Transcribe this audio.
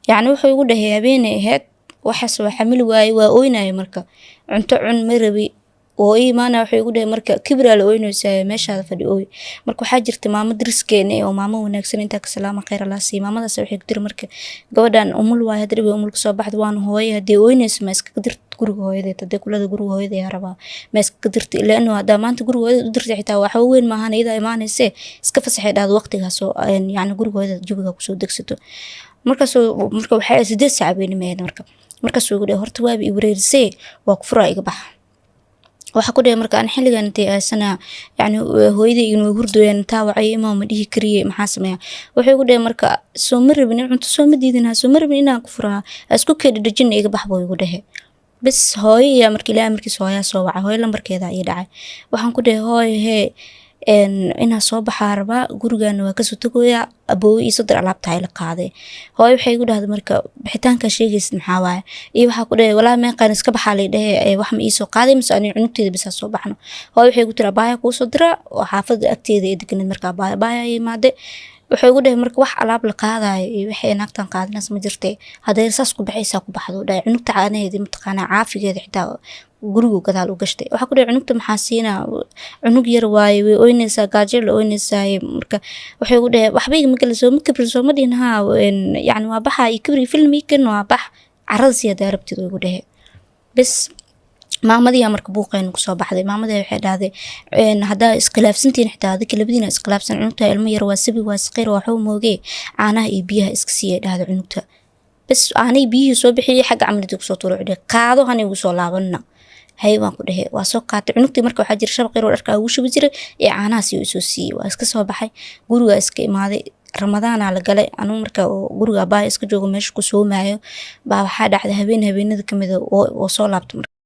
يعني wuxuu igu dhahay habeenay ahayd waxaas waa xamil waaye waa ooynaya marka cunto cun ma rabi oo iimaana wuxuu igu dhahay marka kibra la ooynaysaa meeshaada fadhi ooy marka waxaa jirta maamo dariskeena oo maamo wanaagsan inta ka salaama khayr Allah si maamadaas waxay ku tiri marka gabadhan umul waay hadii way umul ka soo baxdo waan hooyo hadii ooynayso ma iska dirto guriga hooyadeed hadii kulada guriga hooyadeed ay rabaa ma iska dirto ilaa inuu hada maanta guriga hooyadeed u dirtay xitaa waxa weyn maahan iyada imaanayse iska fasaxay dhaad waqtigaas oo yani guriga hooyadeed jubiga ku soo degsato marka waxay 8 saac beenimeen markaas ugu dhahay horta waa ii wareerisay waa ku furaa iga bax waxa ku dhahay marka aan xilligan intee aasana yani hooyaday inuu hurdooyaan taawacay imaam ma dhihi kariye maxaa sameeyaa wuxuu ugu dhahay marka soo maribin cunto soo ma diidinaa soo maribin inaan ku furaa isku keed dhajin iga bax buu ugu dhahay bas hooyo markii ilaa markii hooyo soo wacay hooyo lambarkeeda ay dhacay waxaan ku dhahay hooyo hee ina soo baxaa rabaa gurigan waa ka soo tagaya aboow iyo sadar alaabta ay la qaaday hooyo waxay igu dhahday marka bixitaanka sheegaysid maxaa waaye iyo waxa ku dhahay walaa meeqan iska baxaa leedahay wax ma ii soo qaaday mise aan cunugteeda bis soo baxno hooyo waxay igu tiri baaya ku soo dira oo xaafada agteeda ee deganad marka baaya yimaade wuxuu ugu dhahay marka wax alaab la qaadayo iyo waxay naagtan qaadanaas ma jirtay haday saas ku baxaysa ku baxdo dhaay cunugta caanaheedii mataqaana caafigeeda xitaa gurigu gadaal u gashtay waxa ku dhahay cunugta maxaa siinaa cunug yar waaye way ooynaysaa gaajir la ooynaysaa marka wuxuu ugu dhahay waxba iga kala soo makabir soo madinaha yani waa baxa iyo kibri filmikan waa bax carasi daarabtid ugu dhahay bas maamadii marka buuqeen ku soo baxday maamadii waxay dhahday hadaa iskhilaafsantiin xitaa dadka labadiina iskhilaafsan cunugta ilmo yar waa sabi waa saqir waxa uu moogay caanaha iyo biyaha iska siiyay dhahday cunugta bas aanay biyihii soo bixiyay xagga camaliga ku soo tuuray qaado hanay ugu soo laabanna hay waan ku dhahay waa soo qaatay cunugtii marka waxa jira shabaq yar oo dharka ugu shubi jiray ee caanahaas uu soo siiyay waa iska soo baxay guriga iska imaaday ramadaana la galay anuu marka guriga baa iska joogo meesha ku soo maayo baa waxa dhacday habeenada kamid oo soo laabtay